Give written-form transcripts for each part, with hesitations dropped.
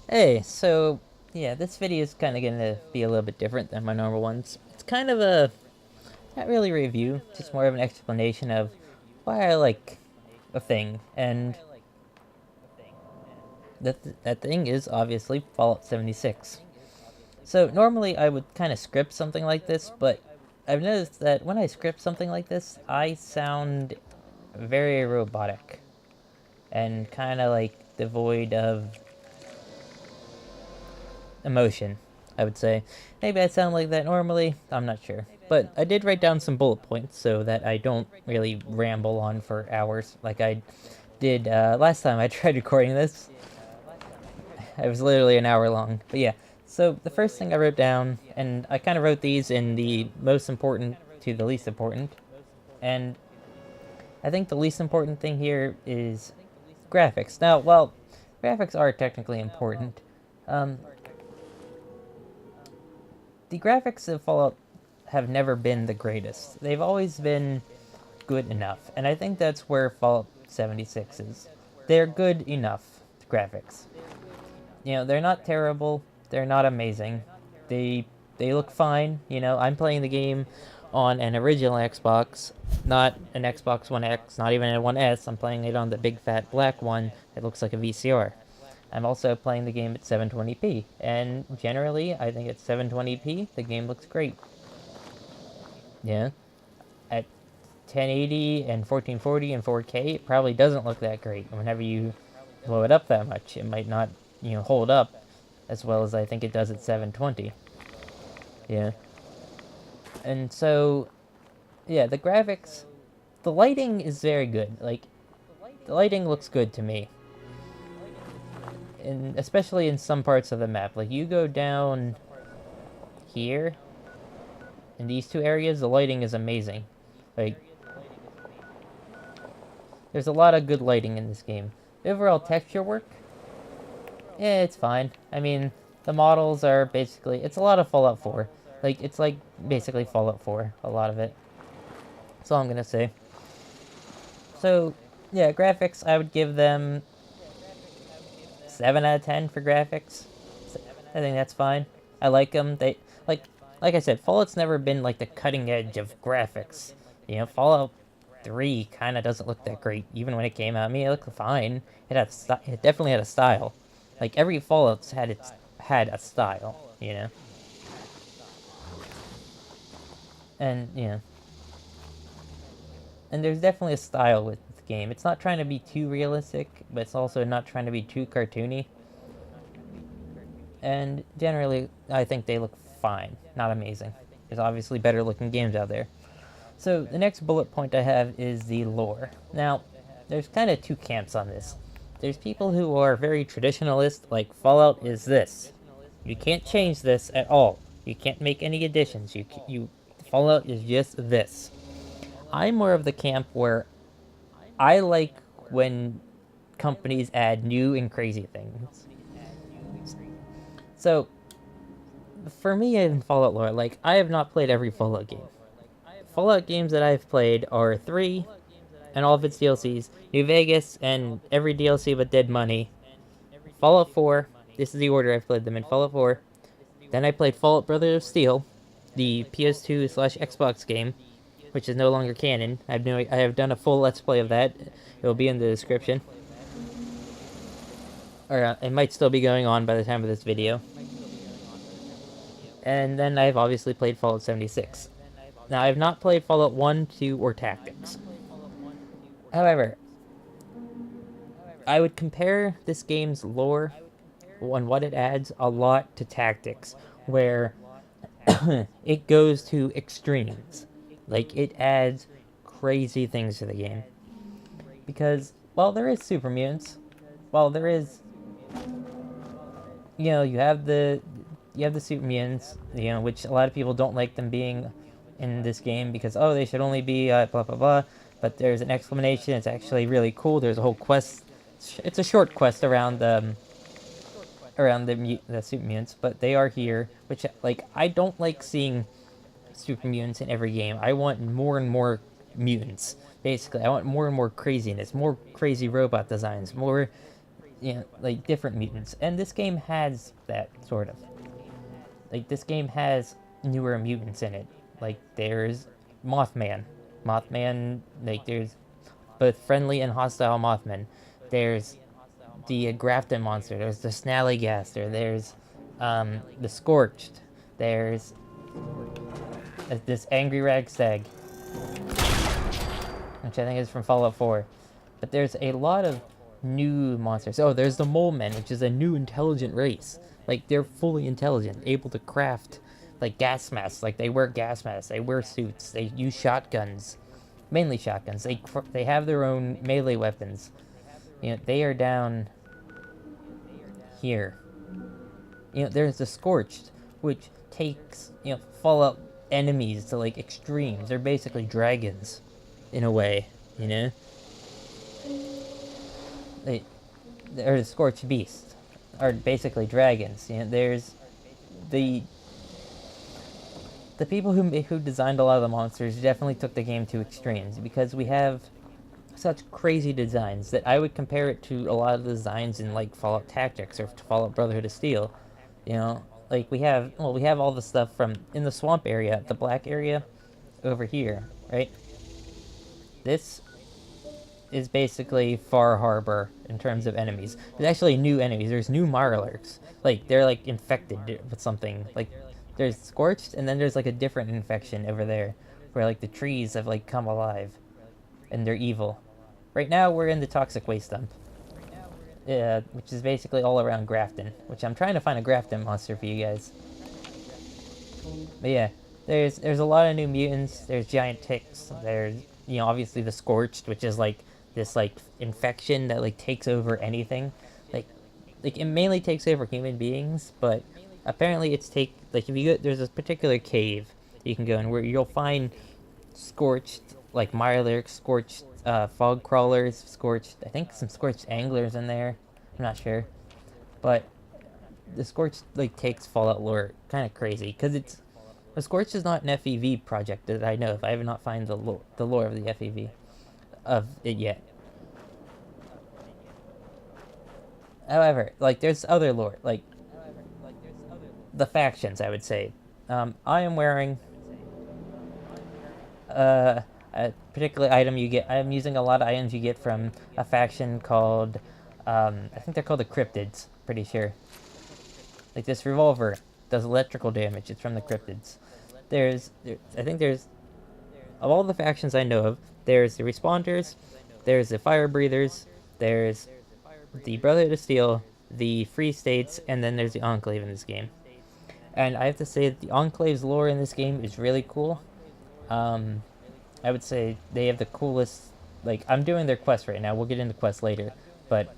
Hey, so yeah, this video is kind of gonna be a little bit different than my normal ones. It's kind of a, not really a review, just more of an explanation of why I like a thing. And that thing is obviously Fallout 76. So normally I would kind of script something like this, but I've noticed that when I script something like this, I sound very robotic and kind of like devoid of emotion, I would say. Maybe I sound like that normally, I'm not sure. But I did write down some bullet points so that I don't really ramble on for hours like I did last time I tried recording this. It was literally an hour long. But yeah, so the first thing I wrote down, and I kind of wrote these in the most important to the least important, and I think the least important thing here is graphics. Now, well, graphics are technically important. Um, the graphics of Fallout have never been the greatest. They've always been good enough, and I think that's where Fallout 76 is. They're good enough graphics. You know, they're not terrible. They're not amazing. They they look fine. You know, I'm playing the game on an original Xbox, not an Xbox One X, not even a One S. I'm playing it on the big fat black one that looks like a VCR. I'm also playing the game at 720p, and generally, I think at 720p, the game looks great. Yeah, at 1080 and 1440 and 4K, it probably doesn't look that great. Whenever you blow it up that much, it might not, hold up as well as I think it does at 720. Yeah, and so yeah, the graphics, the lighting is very good. Like the lighting looks good to me, and especially in some parts of the map. Like you go down here in these two areas, the lighting is amazing. Like there's a lot of good lighting in this game. The overall texture work, yeah, it's fine. I mean, the models are basically, it's a lot of Fallout 4. Like it's like basically Fallout 4, a lot of it. That's all I'm gonna say. So yeah, graphics, I would give them 7 out of 10 for graphics. I think that's fine. I like them. They like like I said, Fallout's never been like the cutting edge of graphics. You know, Fallout 3 kind of doesn't look that great even when it came out. I mean, it looked fine. It definitely had a style. Like every Fallout's had a style, you know. And and there's definitely a style with the game. It's not trying to be too realistic, but it's also not trying to be too cartoony. And generally, I think they look fine, not amazing. There's obviously better looking games out there. So the next bullet point I have is the lore. Now, there's kind of two camps on this. There's people who are very traditionalist, like Fallout is this. You can't change this at all. You can't make any additions. You Fallout is just this. I'm more of the camp where I like when companies add new and crazy things. So for me in Fallout lore, like I have not played every Fallout game. Fallout games that I've played are 3 and all of its DLCs, New Vegas and every DLC but Dead Money, Fallout 4. This is the order I've played them in. Fallout 4. Then I played Fallout Brothers of Steel, the PS2 slash Xbox game, which is no longer canon. I have done a full Let's Play of that. It will be in the description, or it might still be going on by the time of this video. And then I've obviously played Fallout 76. Now I have not played Fallout 1, 2, or Tactics. However, I would compare this game's lore and what it adds a lot to Tactics, where it goes to extremes. Like, it adds crazy things to the game. Because, while there is super mutants, while there is, you have the super mutants, which a lot of people don't like them being in this game because, oh, they should only be blah blah blah. But there's an explanation. It's actually really cool. There's a whole quest. It's a short quest around the super mutants, but they are here. Which, like, I don't like seeing super mutants in every game. I want more and more mutants. Basically, I want more and more craziness, more crazy robot designs, more like different mutants, and this game has that sort of. Like this game has newer mutants in it. Like there's Mothman. Mothman, like there's both friendly and hostile Mothmen. There's the Grafton monster. There's the Snallygaster. There's the Scorched. There's this angry Ragstag, which I think is from Fallout 4. But there's a lot of new monsters. Oh, there's the Mole Men, which is a new intelligent race. Like they're fully intelligent, able to craft like gas masks. Like they wear gas masks. They wear suits. They use shotguns, mainly shotguns. They have their own melee weapons. They are down here. There's the Scorched, which takes Fallout enemies to like extremes. They're basically dragons, in a way. They or the Scorched Beasts are basically dragons. There's the people who designed a lot of the monsters definitely took the game to extremes, because we have such crazy designs that I would compare it to a lot of the designs in like Fallout Tactics or Fallout Brotherhood of Steel. Like we have all the stuff from in the swamp area, the black area over here, right? This is basically Far Harbor in terms of enemies. There's actually new enemies. There's new Mirelurks. Like they're like infected with something. Like there's Scorched, and then there's like a different infection over there, where like the trees have like come alive, and they're evil. Right now we're in the toxic waste dump. Yeah, which is basically all around Grafton. Which I'm trying to find a Grafton monster for you guys. But yeah, there's a lot of new mutants. There's giant ticks. There's obviously the Scorched, which is like this like infection that like takes over anything. Like it mainly takes over human beings, but apparently it's like if you go, there's this particular cave you can go in where you'll find Scorched like Mirelurks, Scorched fog crawlers, Scorched, I think some Scorched anglers in there. I'm not sure, but the Scorched like takes Fallout lore kind of crazy, because the Scorched is not an FEV project that I know of. I have not found the lore of the FEV of it yet. However, like there's other lore, like the factions. I would say, I am wearing a particular item you get. I'm using a lot of items you get from a faction called, I think they're called the Cryptids. Pretty sure. Like this revolver does electrical damage. It's from the Cryptids. I think there's, of all the factions I know of, there's the Responders, there's the Fire Breathers, there's the Brotherhood of Steel, the Free States, and then there's the Enclave in this game. And I have to say that the Enclave's lore in this game is really cool. I would say they have the coolest, like, I'm doing their quest right now. We'll get into quests later. But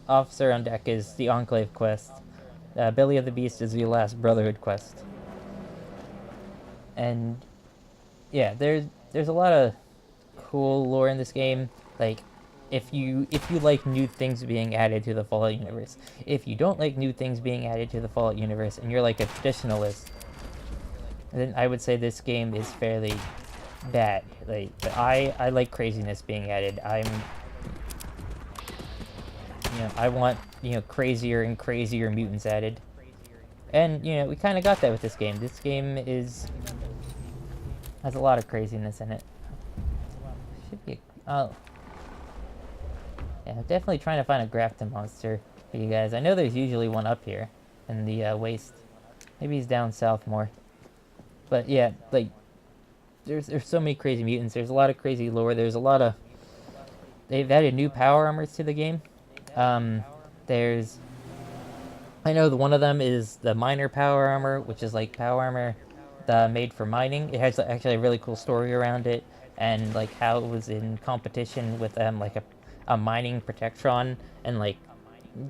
Officer on Deck is the Enclave quest. Belly of the Beast is the last Brotherhood quest. And yeah, there's a lot of cool lore in this game. Like, if you like new things being added to the Fallout universe. If you don't like new things being added to the Fallout universe, and you're like a traditionalist, then I would say this game is fairly bad. Like, I like craziness being added. I want crazier and crazier mutants added, and we kind of got that with this game. This game has a lot of craziness in it. Should be oh. Yeah, I'm definitely trying to find a Grafton monster for you guys. I know there's usually one up here in the waste. Maybe he's down south more. But yeah, like, there's so many crazy mutants. There's a lot of crazy lore. There's a lot of... They've added new power armors to the game. There's... I know one of them is the miner power armor, which is like power armor made for mining. It has actually a really cool story around it, and like how it was in competition with like a mining protectron, and like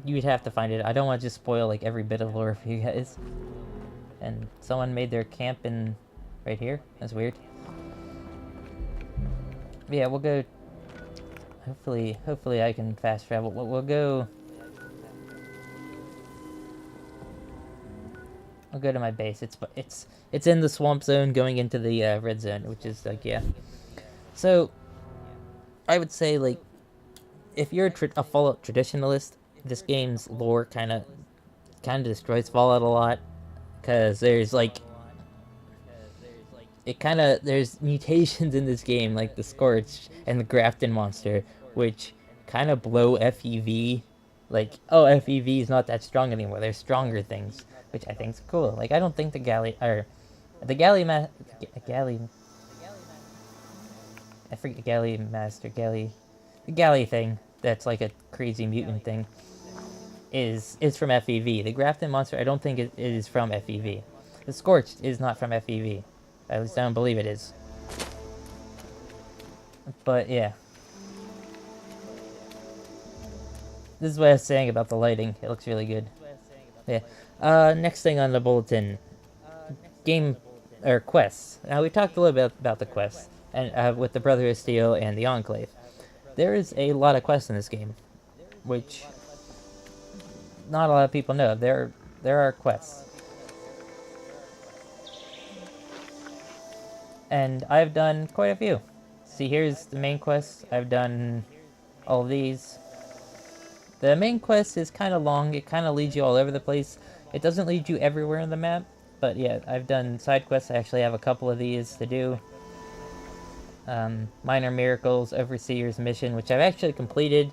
you'd have to find it. I don't want to just spoil like every bit of lore for you guys. And someone made their camp in right here. That's weird. But yeah, we'll go. Hopefully I can fast travel. We'll go. I'll go to my base. It's in the swamp zone going into the red zone, which is like, yeah. So I would say, like, if you're a Fallout traditionalist, this game's lore kind of destroys Fallout a lot because there's like there's mutations in this game like the Scorch and the Grafton monster, which kind of blow FEV. Like, oh, FEV is not that strong anymore. There's stronger things, which I think is cool. Like, I don't think the galley galley I forget galley master galley the galley thing that's like a crazy mutant thing is from FEV. The Grafton monster I don't think it is from FEV. The Scorched is not from FEV. At least I don't believe it is. But yeah, this is what I was saying about the lighting. It looks really good. Yeah. Next thing on the bulletin, game or quests. Now we talked a little bit about the quests and with the Brotherhood of Steel and the Enclave. There is a lot of quests in this game, which not a lot of people know. There are quests, and I've done quite a few. See, here's the main quest. I've done all of these. The main quest is kind of long. It kind of leads you all over the place. It doesn't lead you everywhere on the map, but yeah, I've done side quests. I actually have a couple of these to do. Minor Miracles, Overseer's Mission, which I've actually completed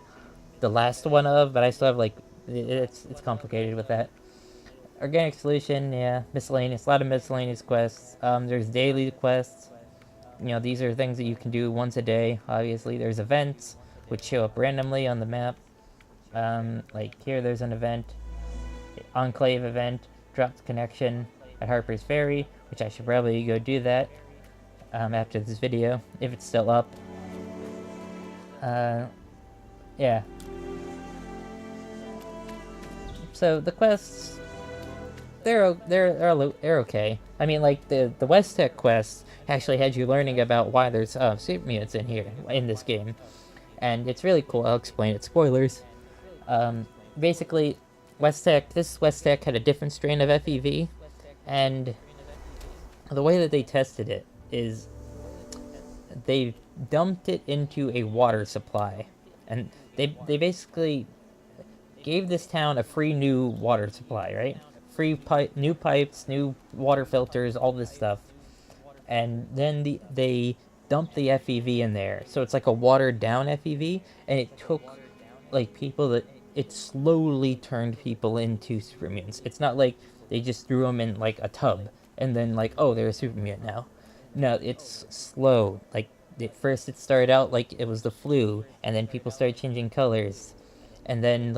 the last one of, but I still have like it's complicated with that. Organic Solution, yeah, miscellaneous, a lot of miscellaneous quests. There's daily quests. You know, these are things that you can do once a day. Obviously, there's events which show up randomly on the map. Like here, there's an event, Enclave event, dropped connection at Harper's Ferry, which I should probably go do that after this video if it's still up. Yeah. So the quests, they're okay. I mean, like the West Tech quest actually had you learning about why there's super mutants in here in this game, and it's really cool. I'll explain it. Spoilers. Basically, this West Tech had a different strain of FEV, and the way that they tested it is they dumped it into a water supply, and they basically gave this town a free new water supply, right? New pipes, new water filters, all this stuff, and then they dumped the FEV in there, so it's like a watered down FEV, and it took like people that it slowly turned people into super mutants. It's not like they just threw them in like a tub and then like, oh, they're a super mutant now. No, it's slow. Like at first it started out like it was the flu, and then people started changing colors, and then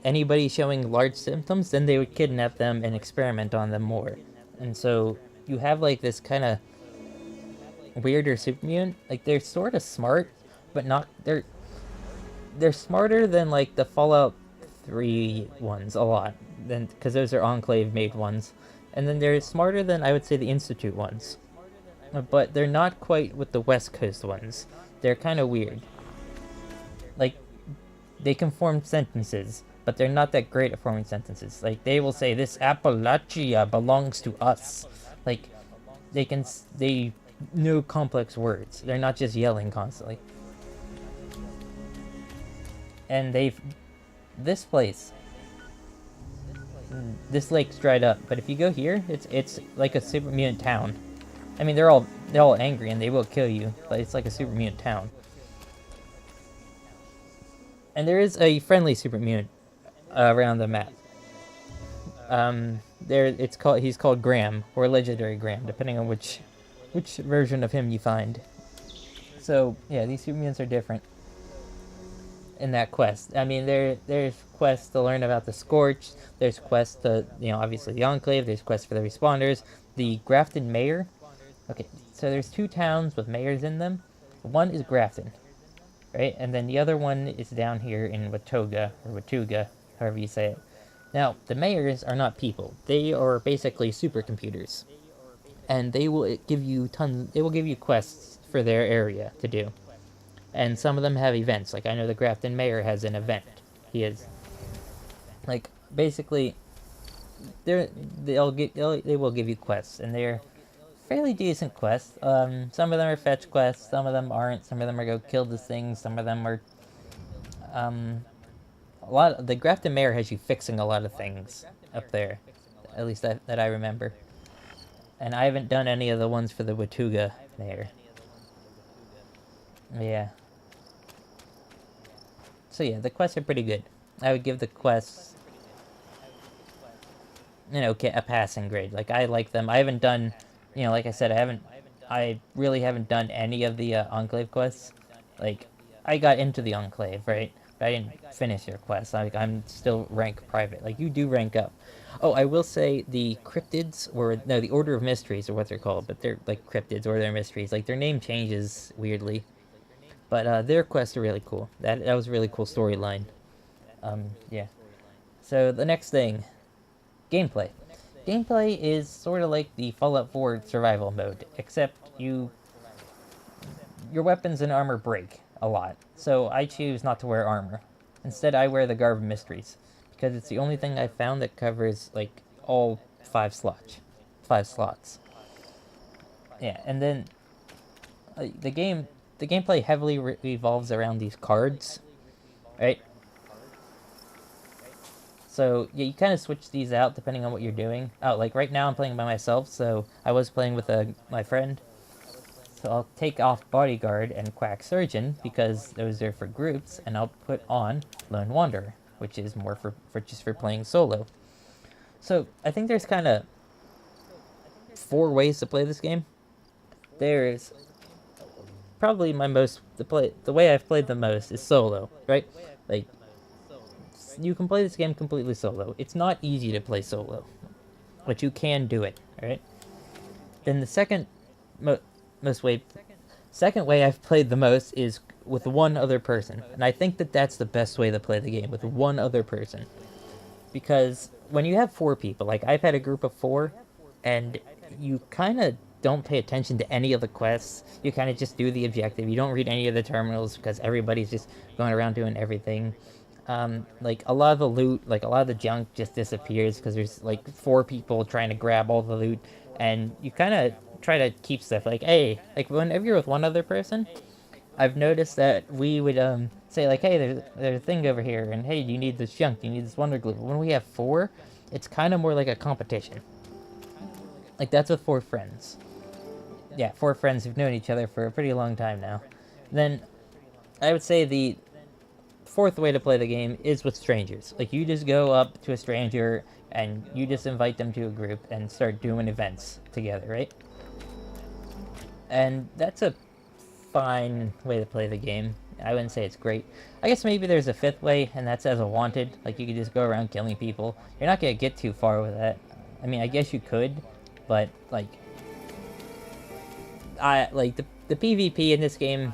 anybody showing large symptoms, then they would kidnap them and experiment on them more. And so you have like this kind of weirder super mutant. Like they're sort of smart, but not they're smarter than like the Fallout 3 ones a lot, then because those are Enclave made ones, and then they're smarter than I would say the Institute ones, but they're not quite with the West Coast ones. They're kind of weird. Like they can form sentences, but they're not that great at forming sentences. Like they will say this Appalachia belongs to us. Like they know complex words. They're not just yelling constantly. And this lake's dried up, but if you go here, it's like a super mutant town. I mean, they're all angry and they will kill you, but it's like a super mutant town. And there is a friendly super mutant around the map. He's called Graham or Legendary Graham, depending on which version of him you find. So yeah, these super mutants are different in that quest. I mean, there's quests to learn about the Scorch. There's quests to, obviously the Enclave. There's quests for the Responders. The Grafton Mayor. Okay, so there's two towns with mayors in them. One is Grafton, right? And then the other one is down here in Watuga, however you say it. Now, the mayors are not people. They are basically supercomputers. And they will give you quests for their area to do. And some of them have events. Like I know the Grafton Mayor has an event. He is like basically they will give you quests, and they're fairly decent quests. Some of them are fetch quests, some of them aren't. Some of them are go kill this thing. Some of them are Um, a lot. The Grafton Mare has you fixing a lot of things up there, at least that I remember. And I haven't done any of the ones for the Watuga Mare. Yeah. So yeah, the quests are pretty good. I would give the quests, get a passing grade. Like I like them. I haven't done, like I said, I really haven't done any of the Enclave quests. Like I got into the Enclave, right? But I didn't finish your quest. Like I'm still rank private. Like you do rank up. Oh, I will say the cryptids were no, the Order of Mysteries are what they're called, but they're like cryptids or they're mysteries. Like their name changes weirdly, but their quests are really cool. That was a really cool storyline. Yeah. So the next thing, gameplay. Gameplay is sort of like the Fallout 4 survival mode, except your weapons and armor break a lot. So I choose not to wear armor. Instead, I wear the Garb of Mysteries because it's the only thing I found that covers like all five slots. Yeah, and then the gameplay heavily revolves around these cards, right? So yeah, you kind of switch these out depending on what you're doing. Oh, like right now I'm playing by myself, so I was playing with my friend. So I'll take off Bodyguard and Quack Surgeon because those are for groups, and I'll put on Lone Wanderer, which is more for just for playing solo. So I think there's kind of four ways to play this game. There's probably the way I've played the most is solo, right? Like you can play this game completely solo. It's not easy to play solo, but you can do it, right? Then the mo- most way second way I've played the most is with one other person, and I think that that's the best way to play the game, with one other person, because when you have four people, like I've had a group of four, and you kind of don't pay attention to any of the quests. You kind of just do the objective. You don't read any of the terminals because everybody's just going around doing everything. Like a lot of the loot, like a lot of the junk just disappears because there's like four people trying to grab all the loot, and you kind of try to keep stuff like, hey, like whenever you're with one other person, I've noticed that we would say like, hey, there's a thing over here, and hey, do you need this junk? Do you need this wonder glue? When we have four, it's kind of more like a competition. Like that's with four friends. Yeah, four friends who've known each other for a pretty long time now. Then I would say the fourth way to play the game is with strangers. Like you just go up to a stranger and you just invite them to a group and start doing events together, right? And that's a fine way to play the game. I wouldn't say it's great. I guess maybe there's a fifth way, and that's as a wanted. Like you could just go around killing people. You're not gonna get too far with that. I mean, I guess you could, but like, I like the PvP in this game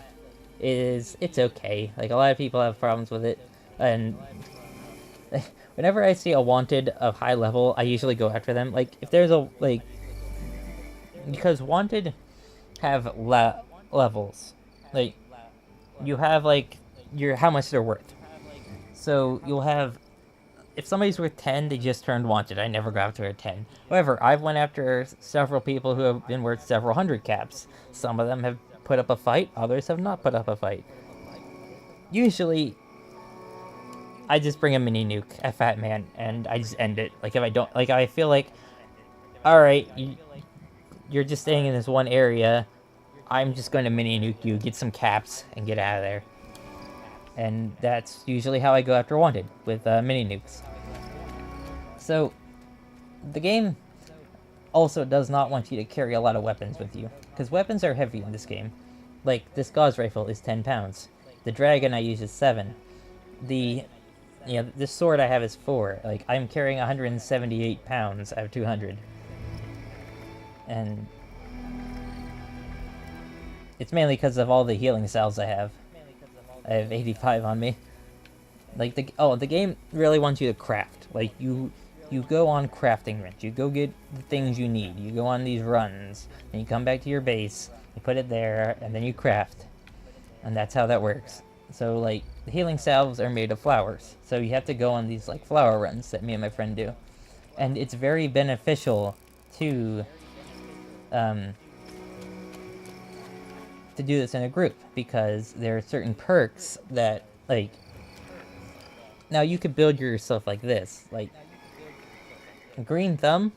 it's okay. Like a lot of people have problems with it, and whenever I see a wanted of high level, I usually go after them. Like if there's a like because wanted have levels, like you have like your how much they're worth. So you'll have if somebody's worth 10, they just turned wanted. I never go after a 10. However, I've went after several people who have been worth several hundred caps. Some of them have put up a fight, others have not put up a fight. Usually, I just bring a mini nuke at Fat Man and I just end it. Like if I don't, like I feel like, all right, you're just staying in this one area. I'm just going to mini nuke you, get some caps, and get out of there. And that's usually how I go after wanted with mini nukes. So the game also does not want you to carry a lot of weapons with you because weapons are heavy in this game. Like this Gauss rifle is 10 pounds. The dragon I use is 7. The this sword I have is 4. Like I'm carrying 178 pounds out of 200, and it's mainly because of all the healing salves I have. I have 85 on me. Like the game really wants you to craft. Like you go on crafting runs. You go get the things you need. You go on these runs, and you come back to your base. You put it there, and then you craft, and that's how that works. So like the healing salves are made of flowers, so you have to go on these like flower runs that me and my friend do, and it's very beneficial to um, to do this in a group because there are certain perks that like Now you could build yourself like this, like green thumb,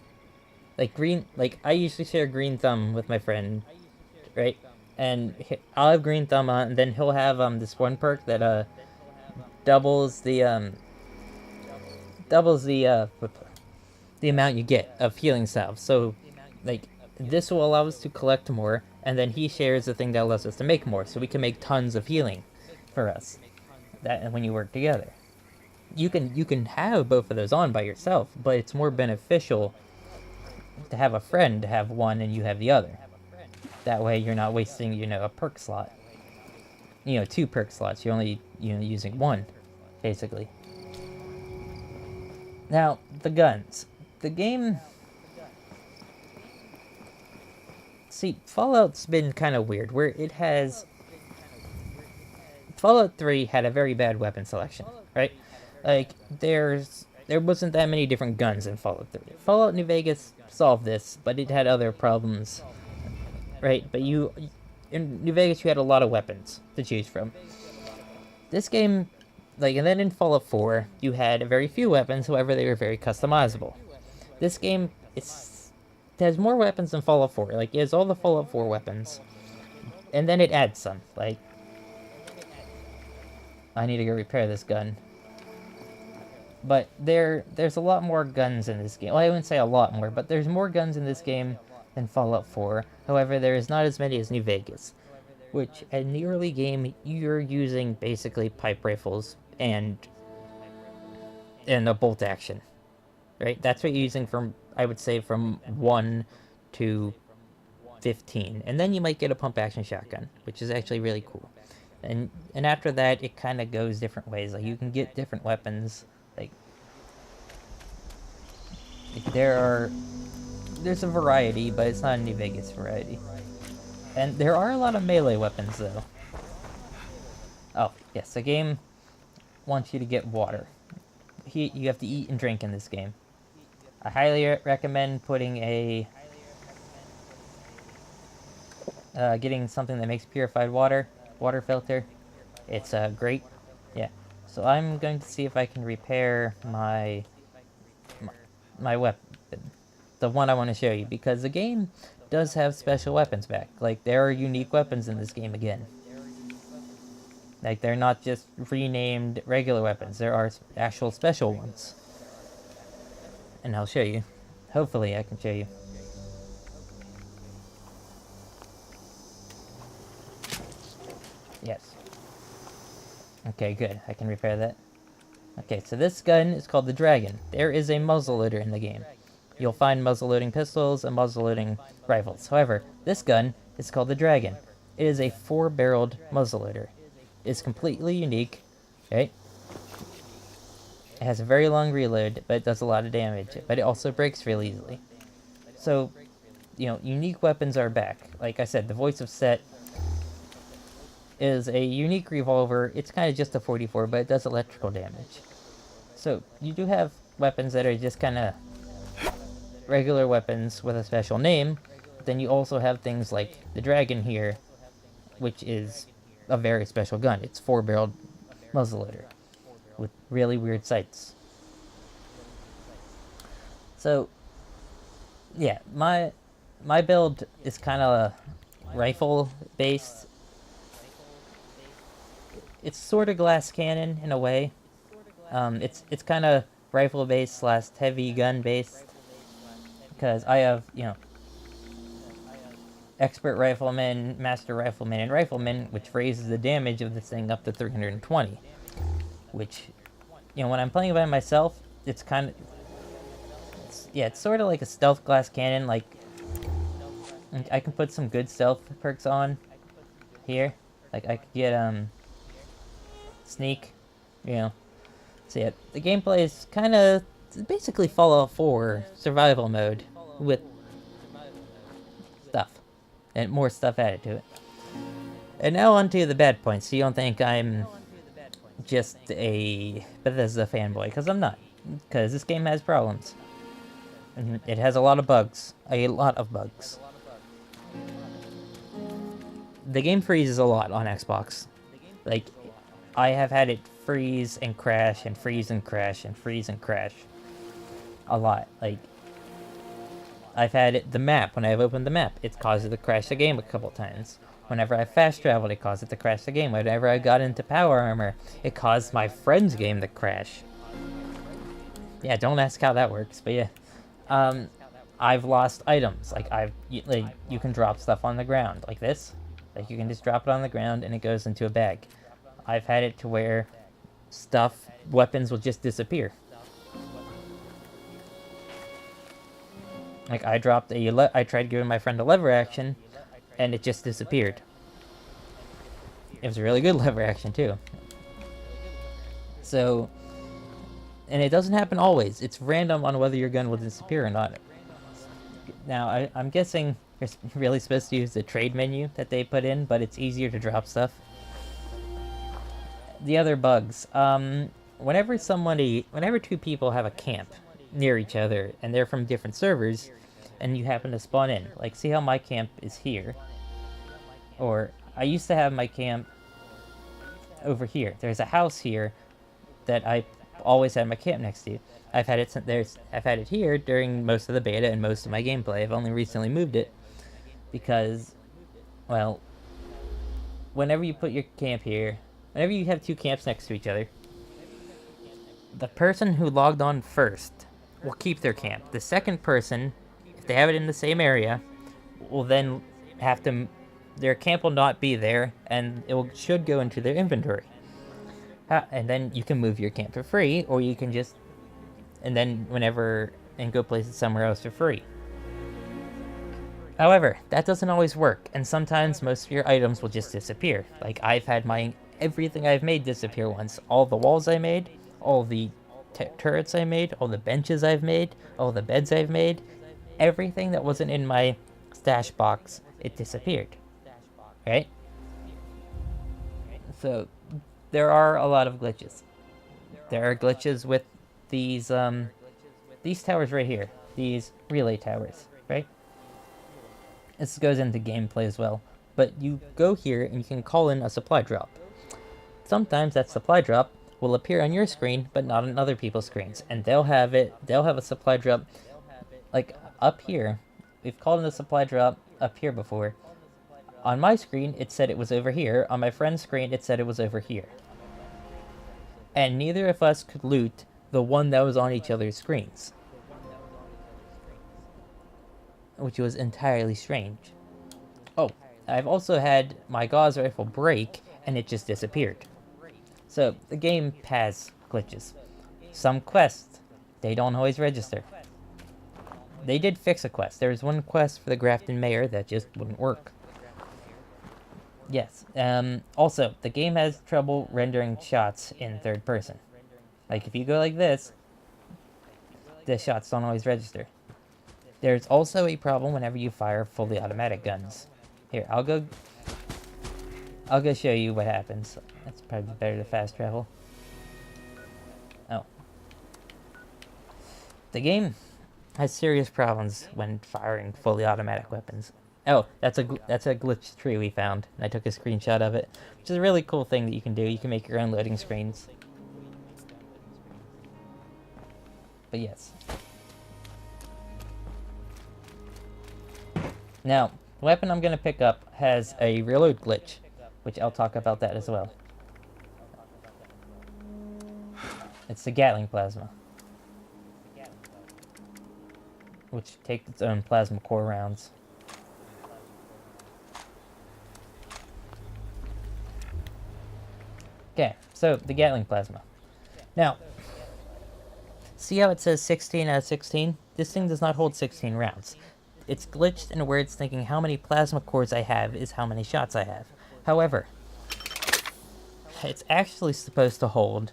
like I usually share green thumb with my friend, right? And I'll have green thumb on, and then he'll have this one perk that doubles the doubles the amount you get of healing salve. So, like, this will allow us to collect more, and then he shares the thing that allows us to make more, so we can make tons of healing for us. That when you work together, you can have both of those on by yourself, but it's more beneficial to have a friend to have one and you have the other. That way, you're not wasting a perk slot. Two perk slots. You're only using one, basically. Now the guns. The game. See, Fallout's been kind of weird, where it has. Fallout 3 had a very bad weapon selection, right? Like, there wasn't that many different guns in Fallout 3. Fallout New Vegas solved this, but it had other problems, right? But in New Vegas, you had a lot of weapons to choose from. This game, and then in Fallout 4, you had very few weapons, however, they were very customizable. This game, it has more weapons than Fallout 4. Like, it has all the Fallout 4 weapons, and then it adds some. Like, I need to go repair this gun. But there's a lot more guns in this game. Well, I wouldn't say a lot more, but there's more guns in this game than Fallout 4. However, there is not as many as New Vegas, which in the early game you're using basically pipe rifles and a bolt action, right? That's what you're using from, I would say, from 1 to 15, and then you might get a pump action shotgun, which is actually really cool. And after that, it kind of goes different ways. Like, you can get different weapons. Like there's a variety, but it's not a New Vegas variety. And there are a lot of melee weapons, though. Oh, yes, the game wants you to get water. You have to eat and drink in this game. I highly recommend putting getting something that makes purified water filter. It's great. Yeah. So I'm going to see if I can repair my weapon, the one I want to show you, because the game does have special weapons back. Like, there are unique weapons in this game again. Like, they're not just renamed regular weapons. There are actual special ones. And I'll show you. Hopefully I can show you. Yes. Okay, good. I can repair that. Okay, so this gun is called the Dragon. There is a muzzleloader in the game. You'll find muzzle-loading pistols and muzzle-loading rifles. However, this gun is called the Dragon. It is a 4-barreled muzzleloader. It's completely unique, right? It has a very long reload, but it does a lot of damage. But it also breaks really easily. So, unique weapons are back. Like I said, the Voice of Set is a unique revolver. It's kind of just a 44, but it does electrical damage. So, you do have weapons that are just kind of regular weapons with a special name. Then you also have things like the Dragon here, which is a very special gun. It's 4-barreled muzzleloader with really weird sights. So, yeah, my build is kind of rifle based. It's sort of glass cannon in a way. It's kind of rifle based / heavy gun based, because I have expert rifleman, master rifleman, and rifleman, which raises the damage of this thing up to 320. Which, when I'm playing by myself, it's kind of, it's sort of like a stealth glass cannon. Like, I can put some good stealth perks on here. Like, I could get sneak, So yeah, the gameplay is kind of basically Fallout 4 survival mode with stuff and more stuff added to it. And now on to the bad points. So you don't think I'm just a Bethesda fanboy, because I'm not. Because this game has problems. And it has a lot of bugs. A lot of bugs. The game freezes a lot on Xbox. Like, I have had it freeze and crash and freeze and crash and freeze and crash a lot. Like, I've had it, the map, when I've opened the map, it's caused it to crash the game a couple times. Whenever I fast traveled, it caused it to crash the game. Whenever I got into power armor, it caused my friend's game to crash. Yeah, don't ask how that works, but yeah. I've lost items. Like, you can drop stuff on the ground, like this. Like, you can just drop it on the ground and it goes into a bag. I've had it to where weapons will just disappear. Like, I tried giving my friend a lever action, and it just disappeared. It was a really good lever action, too. So, and it doesn't happen always. It's random on whether your gun will disappear or not. Now, I'm guessing you're really supposed to use the trade menu that they put in, but it's easier to drop stuff. The other bugs. Whenever two people have a camp near each other, and they're from different servers, and you happen to spawn in. Like, see how my camp is here? Or, I used to have my camp over here. There's a house here that I always had my camp next to. I've had it here during most of the beta and most of my gameplay. I've only recently moved it because, well, whenever you put your camp here, whenever you have two camps next to each other, the person who logged on first will keep their camp. The second person, if they have it in the same area, will then have to, their camp will not be there, and should go into their inventory. And then you can move your camp for free, or you can just, and then go place it somewhere else for free. However, that doesn't always work, and sometimes most of your items will just disappear. Like, I've had everything I've made disappear once. All the walls I made, all the turrets I made, all the benches I've made, all the beds I've made, everything that wasn't in my stash box, it disappeared. Right? So, there are a lot of glitches. There are glitches with these towers right here. These relay towers, right? This goes into gameplay as well. But you go here and you can call in a supply drop. Sometimes that supply drop will appear on your screen, but not on other people's screens. And they'll have a supply drop, like, up here. We've called in a supply drop up here before. On my screen, it said it was over here. On my friend's screen, it said it was over here. And neither of us could loot the one that was on each other's screens, which was entirely strange. Oh, I've also had my Gauss rifle break, and it just disappeared. So, the game has glitches. Some quests, they don't always register. They did fix a quest. There was one quest for the Grafton Mayor that just wouldn't work. Yes. Also, the game has trouble rendering shots in third person. Like, if you go like this, the shots don't always register. There's also a problem whenever you fire fully automatic guns. Here, I'll go show you what happens. That's probably better to fast travel. Oh. The game has serious problems when firing fully automatic weapons. Oh, that's a glitched tree we found, and I took a screenshot of it, which is a really cool thing that you can do. You can make your own loading screens. But yes. Now, the weapon I'm going to pick up has a reload glitch, which I'll talk about that as well. It's the Gatling plasma, which takes its own plasma core rounds. Okay, so the Gatling plasma. Now, see how it says 16 out of 16? This thing does not hold 16 rounds. It's glitched in where it's thinking how many plasma cores I have is how many shots I have. However, it's actually supposed to hold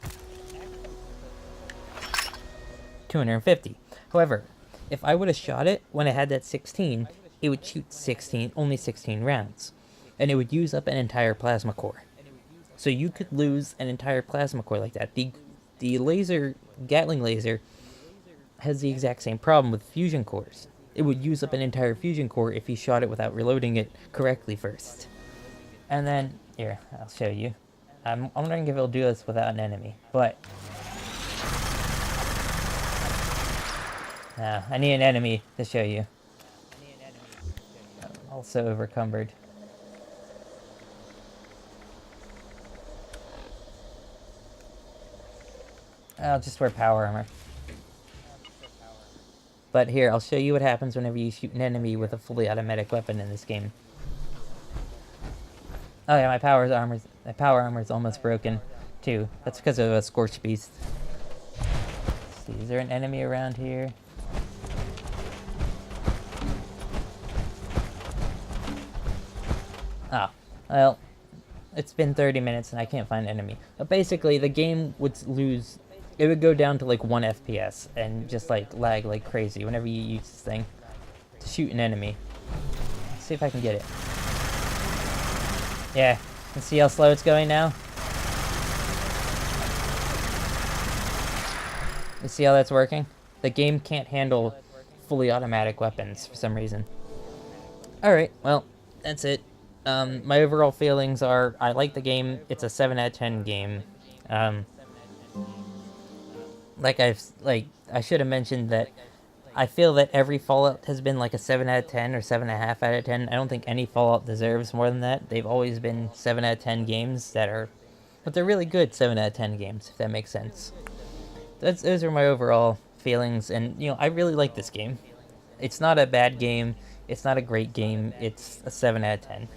250. However, if I would have shot it when I had that 16, it would shoot only 16 rounds. And it would use up an entire plasma core. So you could lose an entire plasma core like that. The laser, Gatling laser, has the exact same problem with fusion cores. It would use up an entire fusion core if you shot it without reloading it correctly first. And then, here, I'll show you. I'm wondering if it'll do this without an enemy, but I need an enemy to show you. I'm also overcumbered. I'll just wear power armor. But here, I'll show you what happens whenever you shoot an enemy with a fully automatic weapon in this game. Oh yeah, my power armor is almost broken, too. That's because of a Scorched Beast. Let's see, is there an enemy around here? Ah, well, it's been 30 minutes and I can't find an enemy. But basically, the game would lose. It would go down to like 1 FPS and just like lag like crazy whenever you use this thing to shoot an enemy. Let's see if I can get it. Yeah, and see how slow it's going now? You see how that's working? The game can't handle fully automatic weapons for some reason. Alright, well, that's it. My overall feelings are, I like the game. It's a 7 out of 10 game. I should have mentioned that I feel that every Fallout has been like a 7 out of 10 or 7.5 out of 10. I don't think any Fallout deserves more than that. They've always been 7 out of 10 games but they're really good 7 out of 10 games, if that makes sense. Those are my overall feelings, and, I really like this game. It's not a bad game. It's not a great game. It's a 7 out of 10.